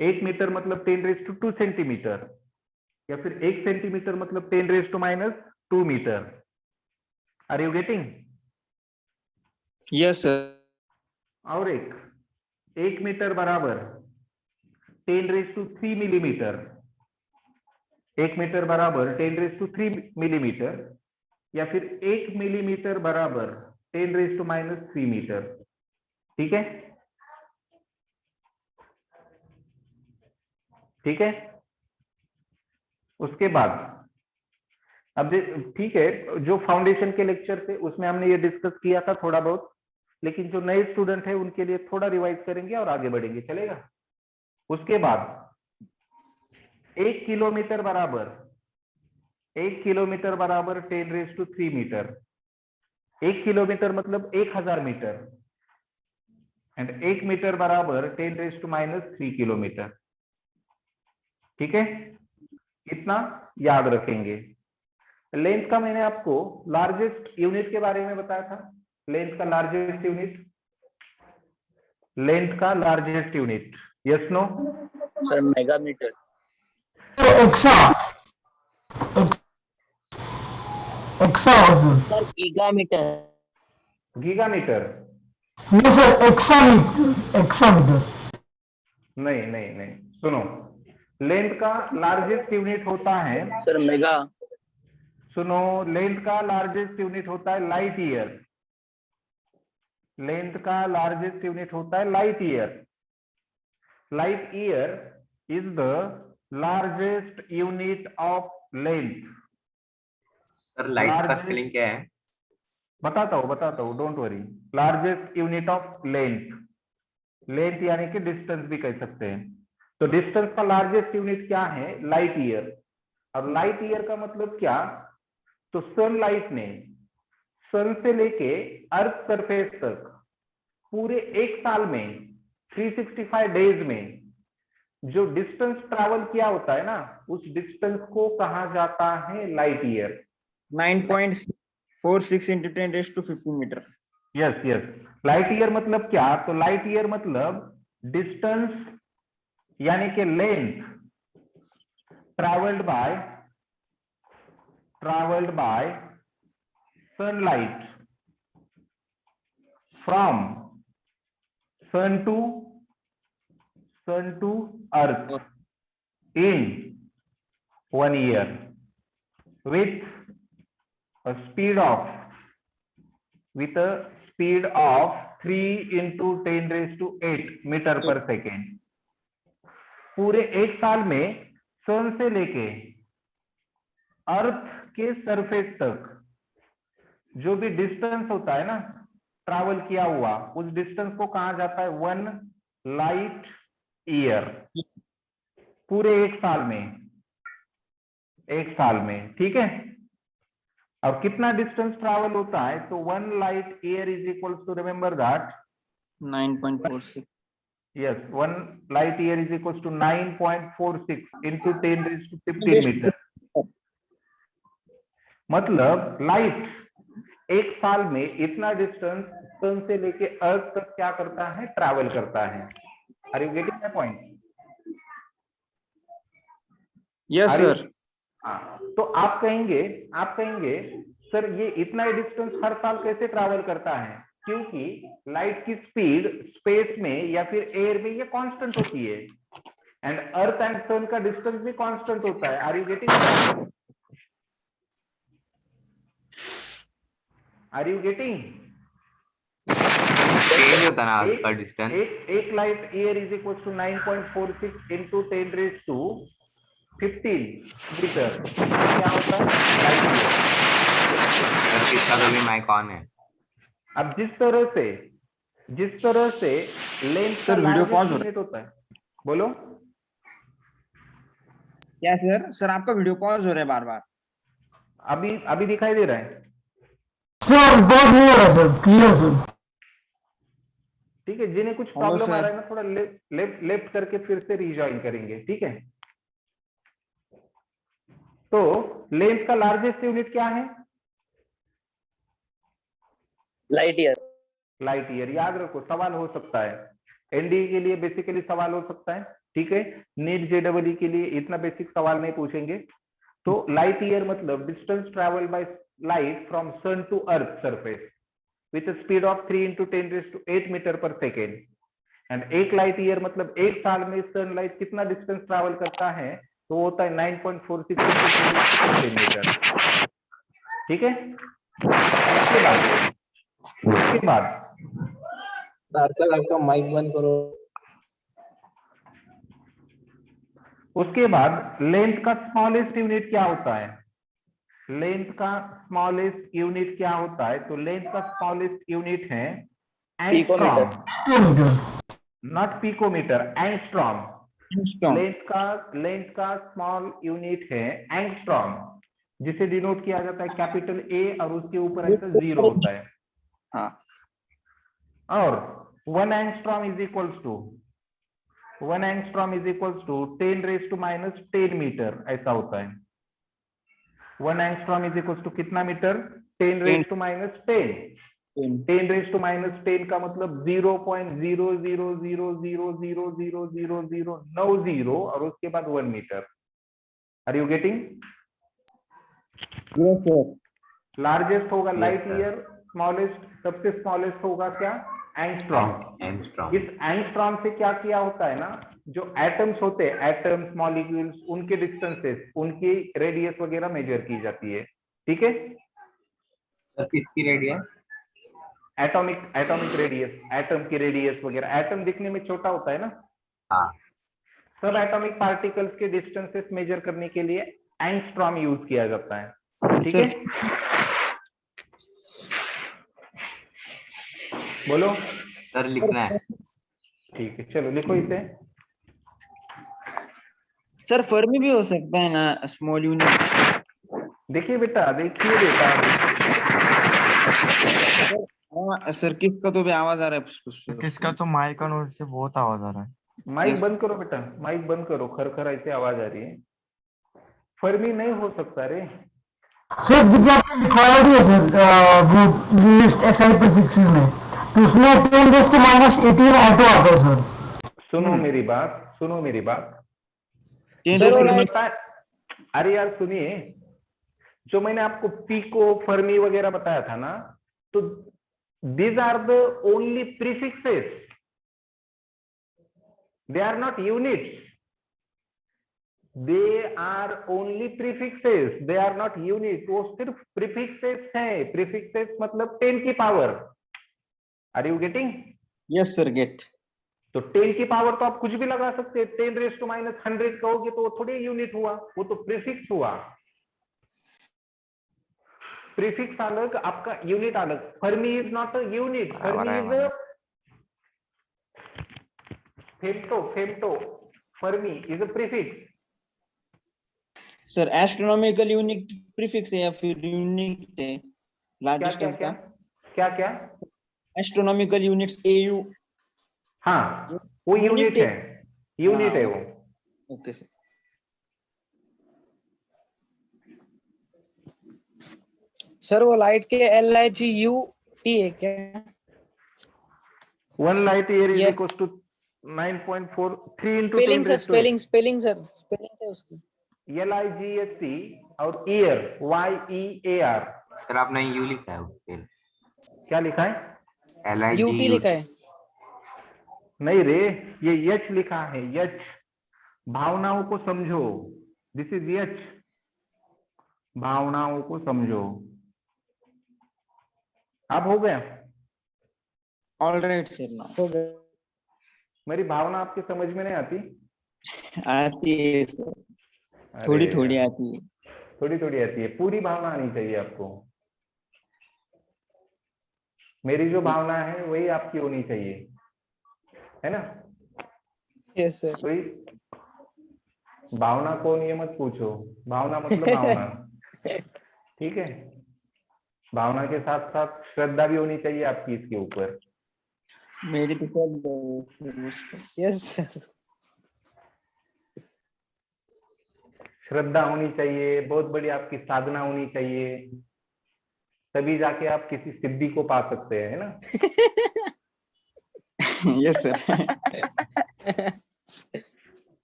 1 मीटर मतलब 10⁻² सेंटीमीटर, या फिर 1 सेंटीमीटर मतलब 10⁻² metre. Are you getting? Yes sir. और 1 मीटर बराबर 10⁻³ मिलीमीटर, 1 मीटर बराबर 10⁻³ मिलीमीटर, या फिर 1 मिलीमीटर बराबर 10⁻³ मीटर, ठीक है, ठीक है। उसके बाद अब ठीक है, जो फाउंडेशन के लेक्चर थे उसमें हमने ये डिस्कस किया था थोड़ा बहुत, लेकिन जो नए स्टूडेंट है उनके लिए थोड़ा रिवाइज करेंगे और आगे बढ़ेंगे, चलेगा? उसके बाद 1 किलोमीटर बराबर 1 किलोमीटर बराबर 10⁻³ मीटर। 1 किलोमीटर मतलब 1000 मीटर, एंड 1 मीटर बराबर 10⁻³ किलोमीटर, ठीक है। इतना याद रखेंगे। लेंथ का मैंने आपको लार्जेस्ट यूनिट के बारे में बताया था। लेंथ का लार्जेस्ट यूनिट, लेंथ का largest unit, yes no? Sir megametre. Exa, exa sir. Sir gigametre. Gigametre? नहीं सर, एक्सामीटर, एक्सामीटर। नहीं नहीं नहीं, सुनो, लेंथ का लार्जेस्ट यूनिट होता है, सर मेगा। सुनो, लेंथ का लार्जेस्ट यूनिट होता है लाइट ईयर। लेंथ का लार्जेस्ट यूनिट होता है light year. Light year is the largest unit of length. Sir light का लार्जेस्ट, स्पेलिंग क्या है? बताता हूं, don't worry. Largest unit of length, length यानी कि डिस्टेंस भी कह सकते हैं। तो डिस्टेंस का लार्जेस्ट यूनिट क्या है? Light year. और लाइट ईयर का मतलब क्या? तो सनलाइट ने सन से लेके अर्थ सरफेस तक पूरे एक साल में 365 डेज में जो डिस्टेंस ट्रैवल किया होता है ना, उस डिस्टेंस को कहा जाता है light year. 9.46 into 10⁻15 metre. Yes yes, light year मतलब क्या? तो लाइट ईयर मतलब डिस्टेंस यानी कि length travelled by sunlight from sun to earth in 1 year with a speed of 3 into 10 raised to 8 metre per second. पूरे एक साल में सन से लेके अर्थ के सरफेस तक जो भी डिस्टेंस होता है ना ट्रैवल किया हुआ, उस डिस्टेंस को कहा जाता है 1 लाइट ईयर। पूरे एक साल में, ठीक है। अब कितना डिस्टेंस ट्रैवल होता है, तो 1 light year is equal to, remember that 9.46 yes 1 light year is equal to 9.46 into 10 raised to 15 metre. मतलब लाइट एक साल में इतना डिस्टेंस सन से लेके अर्थ तक क्या करता है, ट्रैवल करता है। Are you getting my point? Yes sir. तो आप कहेंगे सर ये इतना डिस्टेंस हर साल कैसे ट्रैवल करता है? क्योंकि लाइट की स्पीड स्पेस में या फिर एयर में ये कांस्टेंट होती है, एंड अर्थ एंड सन का डिस्टेंस भी कांस्टेंट होता है। Are you getting? चेंज होता है ना उसका डिस्टेंस। एक light year is equal to 9.46 into 10 raised to 15 metre. क्या होता है? Light year. इसका तो भी माइक ऑन है। अब जिस तरह से लेंथ का वीडियो पॉज हो यूनिट होता है। बोलो क्या सर आपका वीडियो पॉज हो रहा है बार बार। अभी दिखाई दे रहा है? सर बहुत नहीं हो रहा सर, क्लियर सर। ठीक है, जिन्हें कुछ प्रॉब्लम आ रहा है ना, थोड़ा लेफ्ट करके फिर से रिजॉइन करेंगे, ठीक है। तो लेंथ का लार्जेस्ट यूनिट क्या है? Light year. याद रखो, सवाल हो सकता है। एनडीए के लिए बेसिकली सवाल हो सकता है, ठीक है। नीट जेडब्ल्यू के लिए इतना बेसिक सवाल नहीं पूछेंगे। तो लाइट ईयर मतलब distance travel by light from sun to earth surface with speed of 3 into 10 raised to 8 metre per second. And एक लाइट ईयर मतलब एक साल में सनलाइट कितना डिस्टेंस ट्रैवल करता है, तो होता है 9.46 into 10 raised to 15 मीटर, ठीक है। उसके बाद आपका माइक बंद करो। उसके बाद लेंथ का स्मॉलेस्ट यूनिट क्या होता है? तो लेंथ का स्मॉलेस्ट यूनिट है angstrom, not picometre, angstrom. Length का स्मॉल यूनिट है एंगस्ट्रॉम, जिसे डिनोट किया जाता है कैपिटल ए और उसके ऊपर ऐसा 0 होता है। हाँ। और 1 angstrom is equals to 10 raised to minus 10 metre, ऐसा होता है। 1 angstrom is equals to कितना metre? 10 raised to minus 10। 10 raised to minus 10 का मतलब 0.0000000090 और उसके बाद 1 metre. Are you getting? Yes sir. Largest होगा लाइट sir. ईयर, स्मॉलेस्ट, सबसे स्मॉलेस्ट होगा क्या? एंगस्ट्रॉम। इस एंगस्ट्रॉम से क्या किया होता है ना, जो एटम्स होते हैं, एटम्स, मॉलिक्यूल्स, उनके डिस्टेंसेस, उनकी रेडियस वगैरह मेजर की जाती है, ठीक है। किसकी रेडियस? एटॉमिक रेडियस, एटम की रेडियस वगैरह। एटम दिखने में छोटा होता है ना, हाँ। सब एटॉमिक पार्टिकल्स के डिस्टेंसेस मेजर करने के लिए एंगस्ट्रॉम यूज किया जाता है, ठीक है। बोलो सर लिखना है। ठीक है, चलो लिखो इसे। सर फर्मी भी हो सकता है ना, स्मॉल यूनिट। देखिए बेटा सर किसका तो भी आवाज आ रहा है। किसका तो माइक ऑन होने से बहुत आवाज आ रहा है। माइक बंद करो बेटा, माइक बंद करो, खर ऐसे आवाज आ रही है। फर्मी नहीं हो सकता रे। सर देखिए आपने लिखवाया भी है सर, वो लिस्ट एसआई प्रीफिक्सेस में, तो उसमें 10 raised to minus 18 ऑटो आता है सर। सुनो मेरी बात, सुनो मेरी बात। Sir, जो वो मैंने लाइट बताया, अरे यार सुनिए, जो मैंने आपको पिको फर्मी वगैरह बताया था ना, तो these are the only prefixes, they are not units, they are only prefixes, they are not units। वो सिर्फ prefixes हैं। prefixes मतलब 10 की power. Are you getting? Yes, sir. Get. तो 10 की पावर तो आप कुछ भी लगा सकते हैं। 10⁻⁻100 कहोगे तो वो थोड़ी यूनिट हुआ, वो तो प्रीफिक्स हुआ। प्रीफिक्स अलग, आपका यूनिट अलग। Fermi is not a unit, बराबर फर्मी है इज मतलब। Femto. Fermi is a prefix. Sir, astronomical unit prefix है या फिर unit है? Large क्या क्या distance क्या का? क्या क्या? Astronomical units AU हाँ, वो unit यूनिट है। है, यूनिट हाँ, है वो। okay sir. सर वो लाइट के LIGUT है क्या? 1 light year is ये equals to 9.4 3 into 10 spelling sir, raised to 8। Spelling sir, spelling है उसकी। LIGHT और ईयर YEAR। सर आपने यू लिखा है उसके क्या लिखा है? UT LIGUT। लिखा है। नहीं रे, ये यच लिखा है, यच। भावनाओं को समझो, दिस इज यच। भावनाओं को समझो। अब हो गया? All right sir now. हो गया। मेरी भावना आपकी समझ में नहीं आती? आती है sir. अरे थोड़ी थोड़ी यार, आती है। थोड़ी थोड़ी आती है, पूरी भावना आनी चाहिए आपको। मेरी जो भावना है वही आपकी होनी चाहिए, है ना? Yes sir. वही भावना कौन, ये मत पूछो। भावना मतलब भावना, ठीक है? भावना के साथ साथ श्रद्धा भी होनी चाहिए आपकी इसके ऊपर। मेरी तो सब यस सर। श्रद्धा होनी चाहिए, बहुत बड़ी आपकी साधना होनी चाहिए, तभी जाके आप किसी सिद्धि को पा सकते हैं, है ना? yes sir.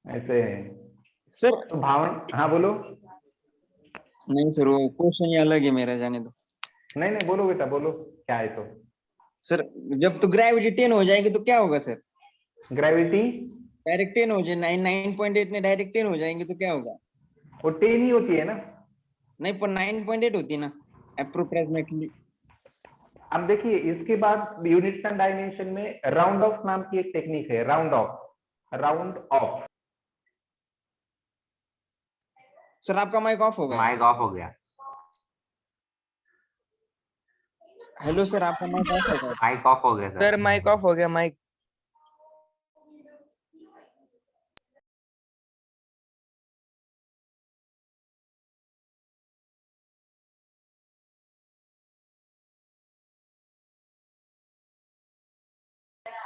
ऐसे है। sir तो भावना, हाँ बोलो। नहीं सर, वो क्वेश्चन ही अलग है मेरा, जाने दो। नहीं नहीं, बोलो बेटा बोलो, क्या है तो? सर जब तो ग्रेविटी 10 हो जाएगी तो क्या होगा सर? ग्रेविटी डायरेक्ट 10 हो जाए, 9.8 में डायरेक्ट 10 हो जाएंगे तो क्या होगा? वो 10 ही होती है ना। नहीं, पर 9.8 होती है ना अप्रोक्सीमेटली। अब देखिए, इसके बाद यूनिट्स एंड डायमेंशन में राउंड ऑफ नाम की एक टेक्निक है, round of. Round of. Sir आपका माइक ऑफ हो गया। माइक ऑफ हो गया। हेलो सर, आपका माइक ऑफ हो गया। माइक ऑफ हो गया सर सर। माइक ऑफ हो गया, माइक।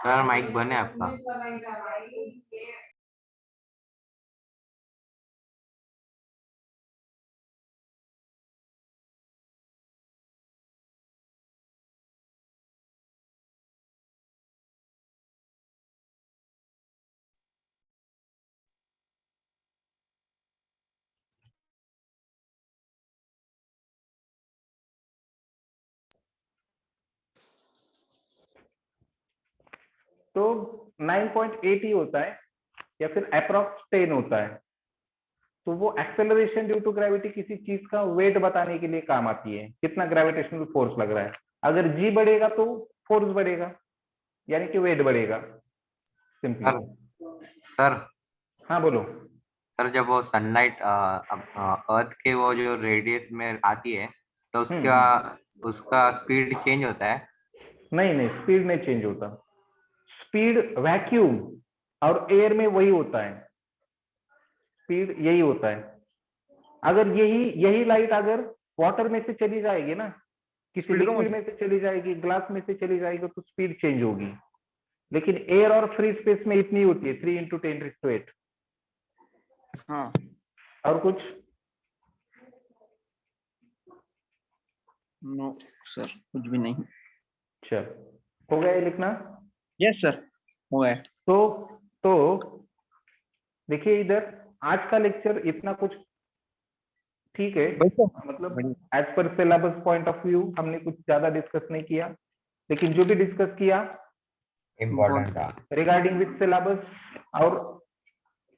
सर माइक बंद है आपका। तो 9.8 ही होता है या फिर अप्रोक्स 10 होता है। तो वो एक्सेलरेशन ड्यू टू ग्रेविटी किसी चीज का वेट बताने के लिए काम आती है, कितना ग्रेविटेशनल फोर्स लग रहा है। अगर जी बढ़ेगा तो फोर्स बढ़ेगा, यानी कि वेट बढ़ेगा, सिंपली। सर सर हाँ बोलो। सर जब वो सनलाइट अर्थ के वो जो रेडियस में आती है तो उसका हम्म। उसका स्पीड चेंज होता है। नहीं नहीं, स्पीड नहीं चेंज होता। स्पीड वैक्यूम और एयर में वही होता है, स्पीड यही होता है। अगर यही यही लाइट अगर वाटर में से चली जाएगी ना, किसी लिक्विड में से चली जाएगी, ग्लास में से चली जाएगी, तो स्पीड चेंज होगी। लेकिन एयर और फ्री स्पेस में इतनी होती है, 3 into 10⁸। हाँ और कुछ? नो सर, कुछ भी नहीं। चल, हो गया ये लिखना। यस सर, हो गया। तो तो देखिए इधर आज का लेक्चर इतना कुछ ठीक है, मतलब as per syllabus point of view हमने कुछ ज्यादा डिस्कस नहीं किया, लेकिन जो भी डिस्कस किया इम्पोर्टेंट था। रिगार्डिंग विथ सिलेबस और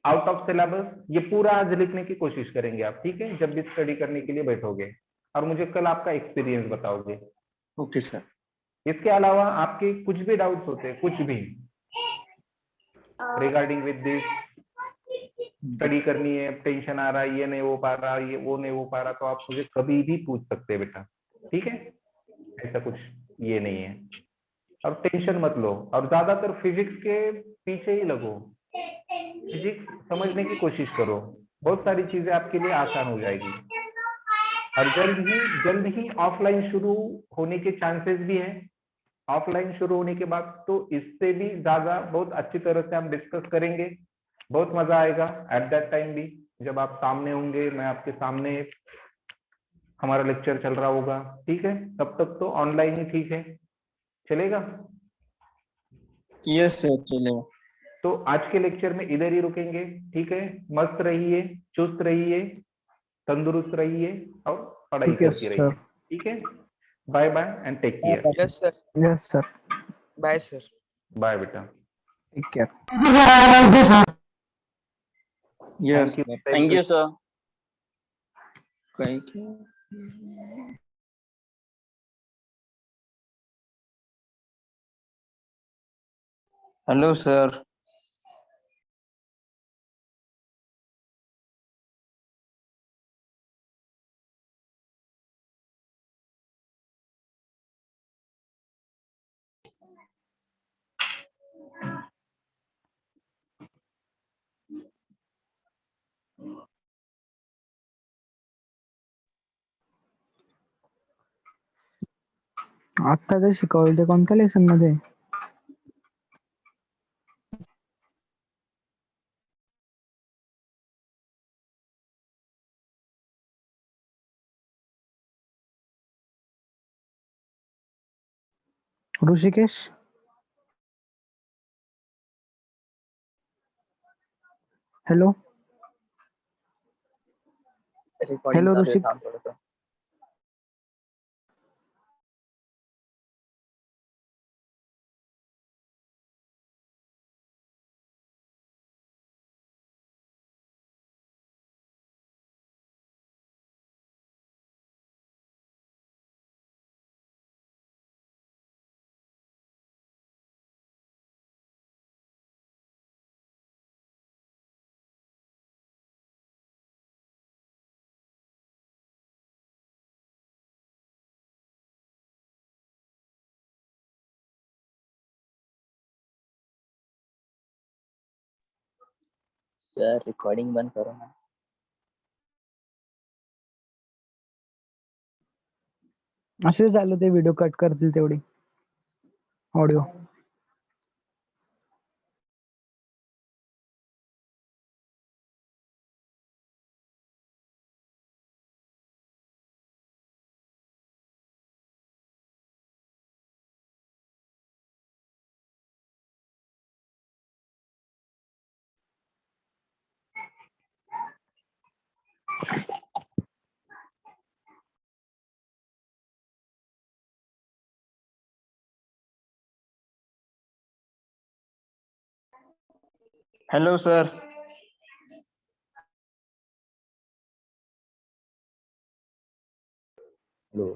आउट ऑफ सिलेबस, ये पूरा आज लिखने की कोशिश करेंगे आप, ठीक है, जब भी स्टडी करने के लिए बैठोगे, और मुझे कल आपका एक्सपीरियंस बताओगे। Okay sir. इसके अलावा आपके कुछ भी डाउट्स होते हैं, कुछ भी रिगार्डिंग विद दिस, स्टडी करनी है, टेंशन आ रहा है, ये नहीं हो पा रहा, ये वो नहीं हो पा रहा, तो आप मुझे कभी भी पूछ सकते हैं बेटा, ठीक है, ऐसा कुछ ये नहीं है। और टेंशन मत लो, और ज्यादातर फिजिक्स के पीछे ही लगो, फिजिक्स समझने की कोशिश करो, बहुत सारी चीजें आपके लिए आसान हो जाएगी। और जल्द ही ऑफलाइन शुरू होने के चांसेस भी हैं। ऑफलाइन शुरू होने के बाद तो इससे भी ज्यादा बहुत अच्छी तरह से हम डिस्कस करेंगे, बहुत मजा आएगा एट दैट टाइम भी, जब आप सामने होंगे, मैं आपके सामने, हमारा लेक्चर चल रहा होगा, ठीक है। तब तक तो ऑनलाइन ही ठीक है, चलेगा। यस सर, चलेगा। तो आज के लेक्चर में इधर ही रुकेंगे, ठीक है। मस्त रहिए, चुस्त रहिए, तंदुरुस्त रहिए और पढ़ाई ठीक है करते सर। रहिए, ठीक है। Bye bye and take care. Yes sir. Yes sir. Bye sir. Bye बेटा। Take care. Have a nice day sir. Yes thank you. Sir. Thank you sir. Thank you. Hello sir. आता जे शिकवलं ते कोणत्या lesson मध्ये? Rishikesh, hello recording hello चालू आहे, ऋषिक. थांब थोडंसं. सर रिकॉर्डिंग बंद करो ना. असे झालं ते व्हिडिओ कट करतील तेवढी ऑडिओ. Hello sir. हेलो.